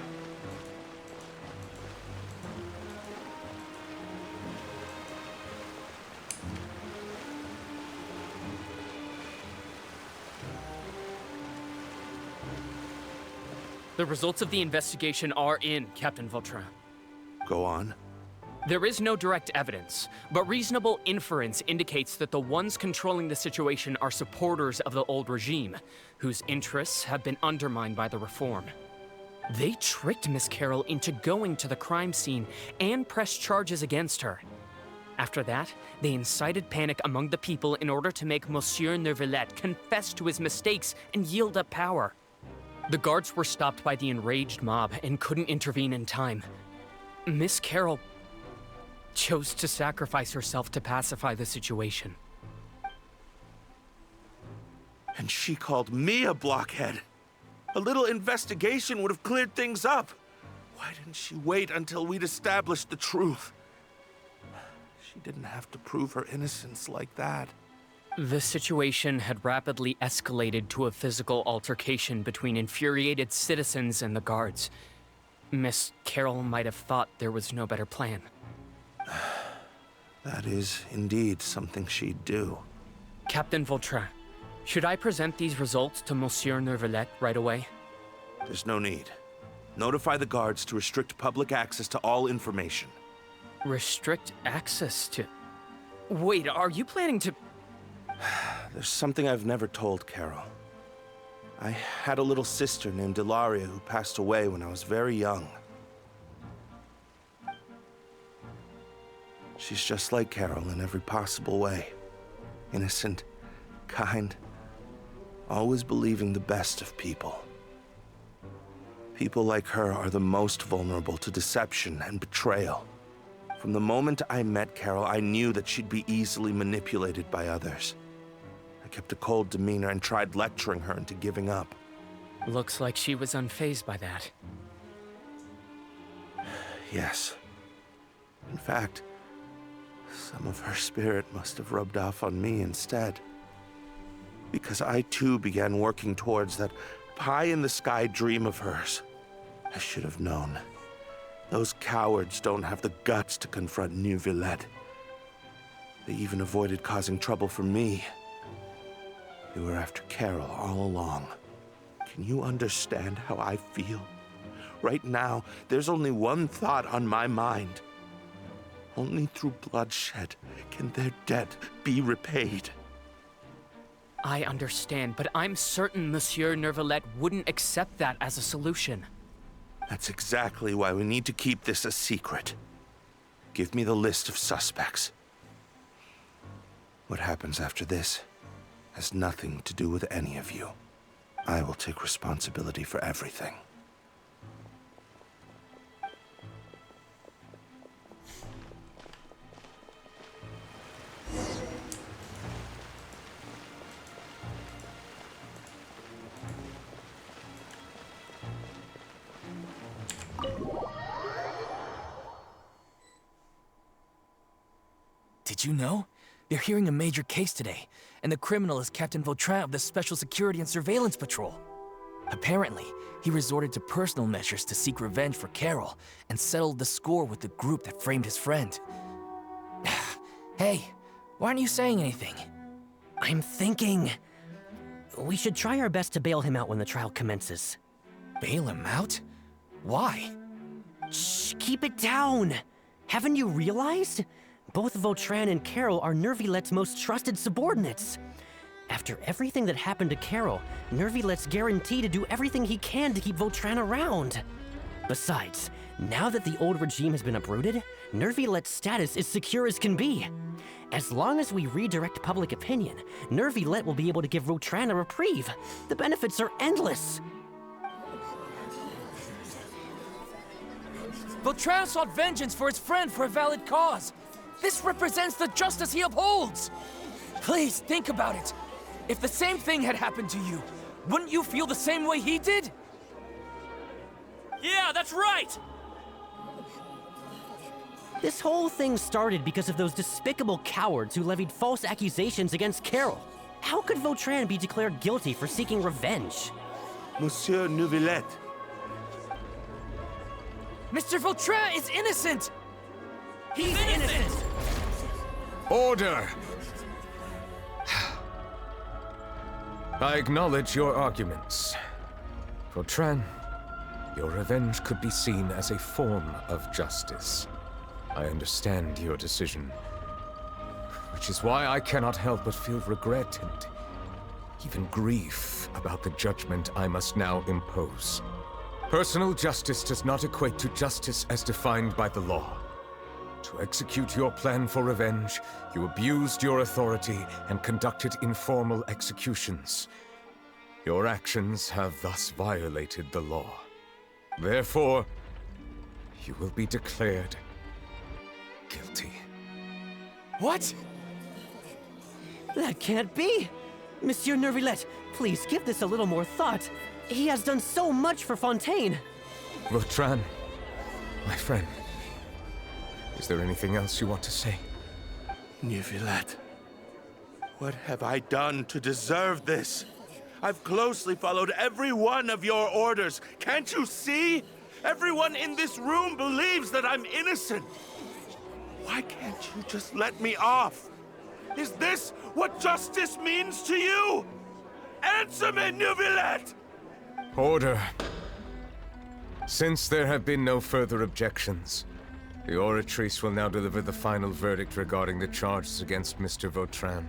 [SPEAKER 16] The results of the investigation are in, Captain Vautrin.
[SPEAKER 13] Go on.
[SPEAKER 16] There is no direct evidence, but reasonable inference indicates that the ones controlling the situation are supporters of the old regime, whose interests have been undermined by the reform. They tricked Miss Carroll into going to the crime scene and pressed charges against her. After that, they incited panic among the people in order to make Monsieur Neuvillette confess to his mistakes and yield up power. The guards were stopped by the enraged mob and couldn't intervene in time. Miss Carroll chose to sacrifice herself to pacify the situation.
[SPEAKER 13] And she called me a blockhead. A little investigation would have cleared things up. Why didn't she wait until we'd established the truth? She didn't have to prove her innocence like that.
[SPEAKER 16] The situation had rapidly escalated to a physical altercation between infuriated citizens and the guards. Miss Carroll might have thought there was no better plan.
[SPEAKER 13] That is indeed something she'd do.
[SPEAKER 16] Captain Vautrin, should I present these results to Monsieur Neuvillette right away?
[SPEAKER 13] There's no need. Notify the guards to restrict public access to all information.
[SPEAKER 16] Restrict access to... Wait, are you planning to...
[SPEAKER 13] There's something I've never told Carol. I had a little sister named Ilaria who passed away when I was very young. She's just like Carol in every possible way. Innocent, kind, always believing the best of people. People like her are the most vulnerable to deception and betrayal. From the moment I met Carol, I knew that she'd be easily manipulated by others. I kept a cold demeanor and tried lecturing her into giving up.
[SPEAKER 16] Looks like she was unfazed by that.
[SPEAKER 13] Yes. In fact, some of her spirit must have rubbed off on me instead. Because I too began working towards that pie-in-the-sky dream of hers. I should have known. Those cowards don't have the guts to confront Neuvillette. They even avoided causing trouble for me. They were after Carol all along. Can you understand how I feel? Right now, there's only one thought on my mind. Only through bloodshed can their debt be repaid.
[SPEAKER 16] I understand, but I'm certain Monsieur Neuvillette wouldn't accept that as a solution.
[SPEAKER 13] That's exactly why we need to keep this a secret. Give me the list of suspects. What happens after this has nothing to do with any of you. I will take responsibility for everything.
[SPEAKER 10] Did you know? They're hearing a major case today, and the criminal is Captain Vautrin of the Special Security and Surveillance Patrol. Apparently, he resorted to personal measures to seek revenge for Carol and settled the score with the group that framed his friend. Hey, why aren't you saying anything?
[SPEAKER 17] I'm thinking... we should try our best to bail him out when the trial commences.
[SPEAKER 10] Bail him out? Why?
[SPEAKER 17] Shh, keep it down! Haven't you realized? Both Vautrin and Carol are Neuvillette's most trusted subordinates. After everything that happened to Carol, Neuvillette's guaranteed to do everything he can to keep Vautrin around. Besides, Now that the old regime has been uprooted, Neuvillette's status is secure as can be. As long as we redirect public opinion, Neuvillette will be able to give Vautrin a reprieve. The benefits are endless.
[SPEAKER 10] Vautrin sought vengeance for his friend for a valid cause. This represents the justice he upholds. Please, think about it. If the same thing had happened to you, wouldn't you feel the same way he did? Yeah, that's right!
[SPEAKER 17] This whole thing started because of those despicable cowards who levied false accusations against Carol. How could Vautrin be declared guilty for seeking revenge?
[SPEAKER 13] Monsieur Neuvillette.
[SPEAKER 10] Mr. Vautrin is innocent! He's innocent!
[SPEAKER 4] Order! I acknowledge your arguments. Vautrin, your revenge could be seen as a form of justice. I understand your decision, which is why I cannot help but feel regret and even grief about the judgment I must now impose. Personal justice does not equate to justice as defined by the law. To execute your plan for revenge, you abused your authority and conducted informal executions. Your actions have thus violated the law. Therefore, you will be declared guilty.
[SPEAKER 10] What?
[SPEAKER 17] That can't be! Monsieur Neuvillette, please give this a little more thought. He has done so much for Fontaine.
[SPEAKER 4] Vautrin, my friend, is there anything else you want to say?
[SPEAKER 13] Neuvillette, what have I done to deserve this? I've closely followed every one of your orders. Can't you see? Everyone in this room believes that I'm innocent. Why can't you just let me off? Is this what justice means to you? Answer me, Neuvillette!
[SPEAKER 4] Order. Since there have been no further objections, the Oratrice will now deliver the final verdict regarding the charges against Mr. Vautrin.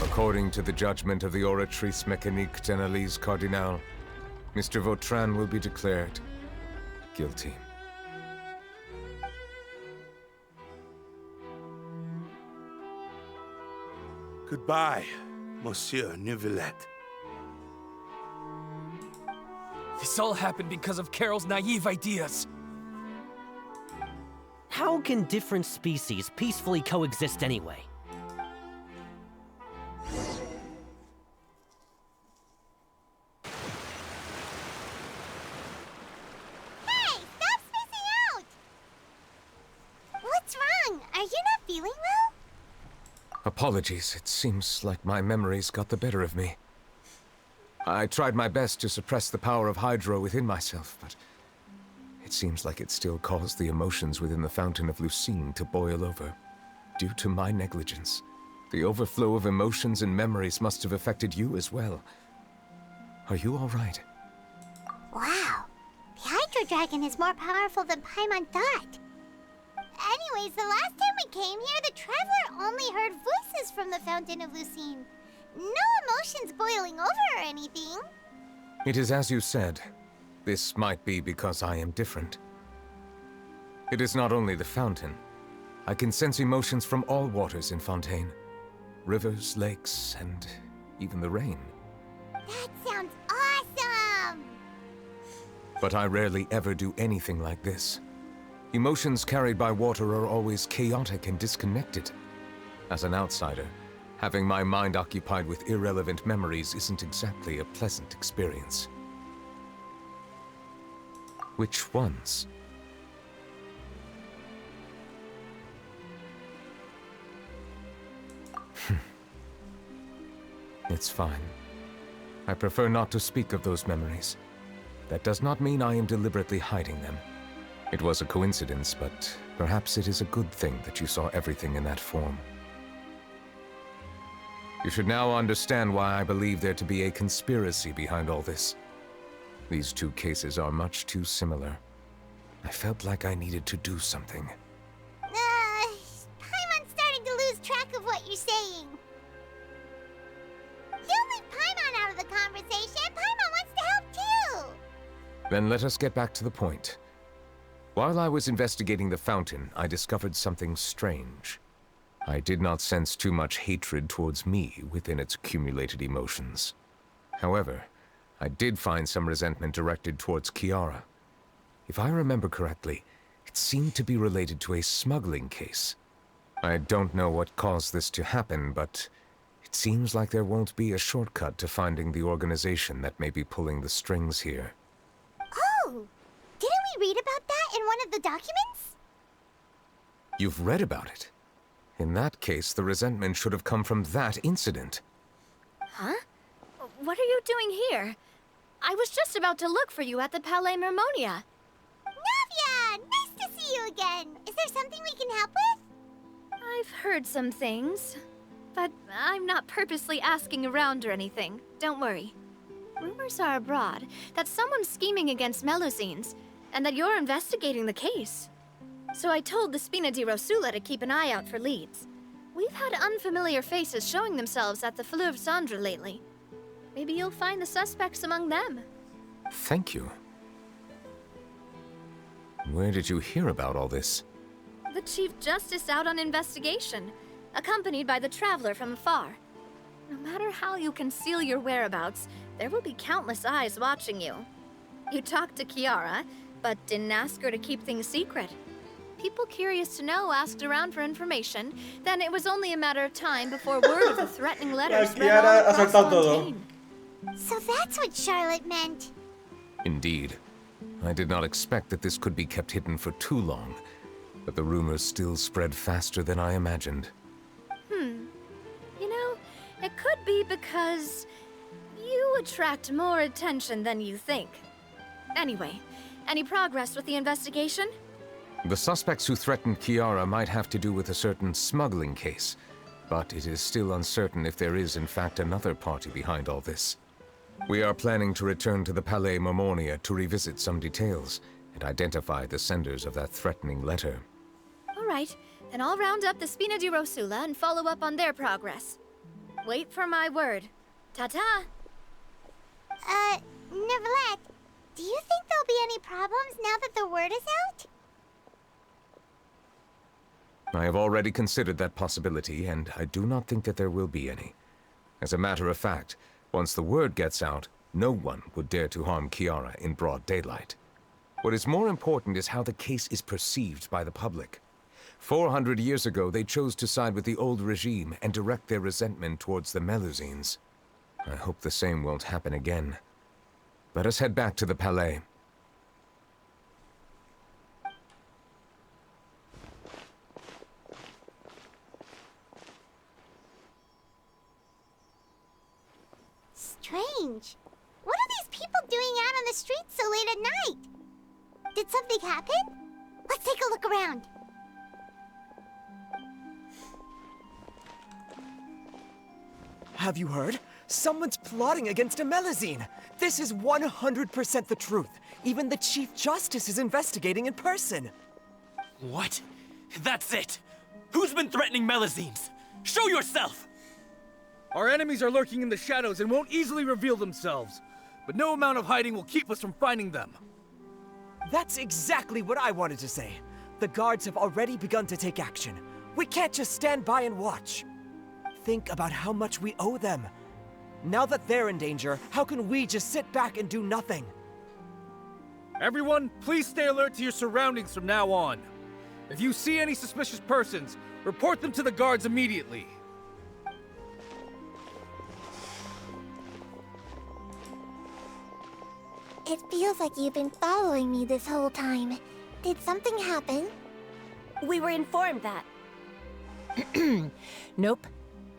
[SPEAKER 4] According to the judgment of the Oratrice Mécanique d'Analyse Cardinal, Mr. Vautrin will be declared guilty.
[SPEAKER 13] Goodbye, Monsieur Neuvillette.
[SPEAKER 10] This all happened because of Carol's naive ideas.
[SPEAKER 17] How can different species peacefully coexist anyway?
[SPEAKER 5] Hey, stop spacing out! What's wrong? Are you not feeling well?
[SPEAKER 4] Apologies, it seems like my memories got the better of me. I tried my best to suppress the power of Hydro within myself, but it seems like it still caused the emotions within the Fountain of Lucine to boil over. Due to my negligence, the overflow of emotions and memories must have affected you as well. Are you all right?
[SPEAKER 5] Wow. The Hydro Dragon is more powerful than Paimon thought. Anyways, the last time we came here, the Traveler only heard voices from the Fountain of Lucine. No emotions boiling over or anything.
[SPEAKER 4] It is as you said. This might be because I am different. It is not only the fountain. I can sense emotions from all waters in Fontaine. Rivers, lakes, and even the rain.
[SPEAKER 5] That sounds awesome!
[SPEAKER 4] But I rarely ever do anything like this. Emotions carried by water are always chaotic and disconnected. As an outsider, having my mind occupied with irrelevant memories isn't exactly a pleasant experience. Which ones? It's fine. I prefer not to speak of those memories. That does not mean I am deliberately hiding them. It was a coincidence, but perhaps it is a good thing that you saw everything in that form. You should now understand why I believe there to be a conspiracy behind all this. These two cases are much too similar. I felt like I needed to do something.
[SPEAKER 5] Paimon's starting to lose track of what you're saying. Don't leave Paimon out of the conversation. Paimon wants to
[SPEAKER 4] Then let us get back to the point. While I was investigating the fountain, I discovered something strange. I did not sense too much hatred towards me within its accumulated emotions. However, I did find some resentment directed towards Kiara. If I remember correctly, it seemed to be related to a smuggling case. I don't know what caused this to happen, but it seems like there won't be a shortcut to finding the organization that may be pulling the strings here.
[SPEAKER 5] Oh! Didn't we read about that in one of the documents?
[SPEAKER 4] You've read about it? In that case, the resentment should have come from that incident.
[SPEAKER 15] Huh? What are you doing here? I was just about to look for you at the Palais Mermonia.
[SPEAKER 5] Navia! Nice to see you again! Is there something we can help with?
[SPEAKER 15] I've heard some things, but I'm not purposely asking around or anything. Don't worry. Rumors are abroad that someone's scheming against Melusines, and that you're investigating the case. So I told the Spina di Rosula to keep an eye out for leads. We've had unfamiliar faces showing themselves at the Fleuve Cendre lately. Maybe you'll find the suspects among them.
[SPEAKER 4] Thank you. Where did you hear about all this?
[SPEAKER 15] The Chief Justice out on investigation, accompanied by the Traveler from afar. No matter how you conceal your whereabouts, there will be countless eyes watching you. You talked to Kiara, but didn't ask her to keep things secret. People curious to know asked around for information, then it was only a matter of time before word of the threatening letters spread all across Fontaine.
[SPEAKER 5] So that's what Charlotte meant.
[SPEAKER 4] Indeed. I did not expect that this could be kept hidden for too long, but the rumors still spread faster than I imagined.
[SPEAKER 15] You know, it could be because you attract more attention than you think. Anyway, any progress with the investigation?
[SPEAKER 4] The suspects who threatened Kiara might have to do with a certain smuggling case, but it is still uncertain if there is in fact another party behind all this. We are planning to return to the Palais Mermonia to revisit some details and identify the senders of that threatening letter.
[SPEAKER 15] All right, then I'll round up the Spina di Rosula and follow up on their progress. Wait for my word. Ta-ta!
[SPEAKER 5] Neuvillette, do you think there'll be any problems now that the word is out?
[SPEAKER 4] I have already considered that possibility, and I do not think that there will be any. As a matter of fact, once the word gets out, no one would dare to harm Kiara in broad daylight. What is more important is how the case is perceived by the public. 400 years ago, they chose to side with the old regime and direct their resentment towards the Melusines. I hope the same won't happen again. Let us head back to the Palais.
[SPEAKER 5] Strange. What are these people doing out on the streets so late at night? Did something happen? Let's take a look around.
[SPEAKER 18] Have you heard? Someone's plotting against a Melusine. This is 100% the truth. Even the Chief Justice is investigating in person.
[SPEAKER 10] What? That's it! Who's been threatening Melusines? Show yourself!
[SPEAKER 19] Our enemies are lurking in the shadows and won't easily reveal themselves. But no amount of hiding will keep us from finding them.
[SPEAKER 18] That's exactly what I wanted to say. The guards have already begun to take action. We can't just stand by and watch. Think about how much we owe them. Now that they're in danger, how can we just sit back and do nothing?
[SPEAKER 19] Everyone, please stay alert to your surroundings from now on. If you see any suspicious persons, report them to the guards immediately.
[SPEAKER 5] It feels like you've been following me this whole time. Did something happen?
[SPEAKER 11] We were informed that.
[SPEAKER 20] Nope.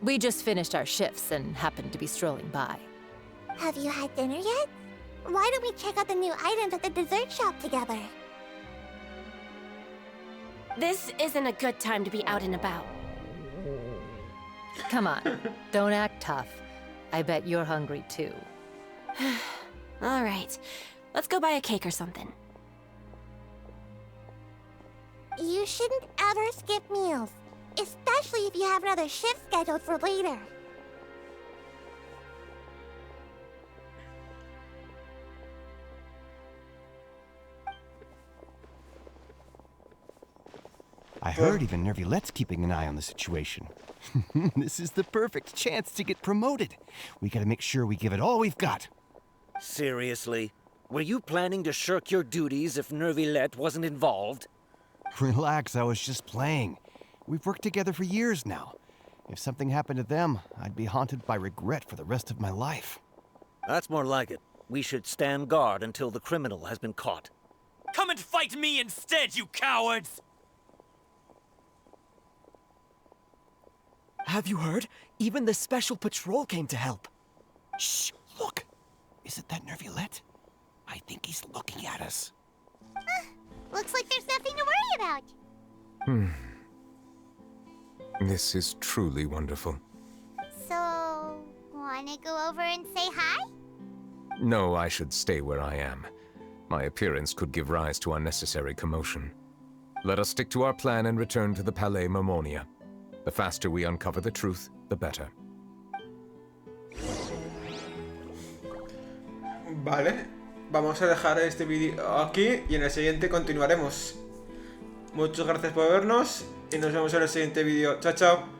[SPEAKER 20] We just finished our shifts and happened to be strolling by.
[SPEAKER 5] Have you had dinner yet? Why don't we check out the new items at the dessert shop together?
[SPEAKER 11] This isn't a good time to be out and about.
[SPEAKER 20] Come on, don't act tough. I bet you're hungry too.
[SPEAKER 11] All right, let's go buy a cake or something.
[SPEAKER 5] You shouldn't ever skip meals, especially if you have another shift scheduled for later.
[SPEAKER 21] I heard even Neuvillette's keeping an eye on the situation. This is the perfect chance to get promoted. We gotta make sure we give it all we've got.
[SPEAKER 22] Seriously? Were you planning to shirk your duties if Neuvillette wasn't involved?
[SPEAKER 21] Relax, I was just playing. We've worked together for years now. If something happened to them, I'd be haunted by regret for the rest of my life.
[SPEAKER 22] That's more like it. We should stand guard until the criminal has been caught.
[SPEAKER 23] Come and fight me instead, you cowards!
[SPEAKER 18] Have you heard? Even the Special Patrol came to help.
[SPEAKER 21] Shh, look. Isn't that Neuvillette? I think he's looking at us.
[SPEAKER 5] Looks like there's nothing to worry about.
[SPEAKER 4] This is truly wonderful.
[SPEAKER 5] So, wanna go over and say hi?
[SPEAKER 4] No, I should stay where I am. My appearance could give rise to unnecessary commotion. Let us stick to our plan and return to the Palais Mermonia. The faster we uncover the truth, the better.
[SPEAKER 1] Vale, vamos a dejar este vídeo aquí y en el siguiente continuaremos. Muchas gracias por vernos y nos vemos en el siguiente vídeo. Chao, chao.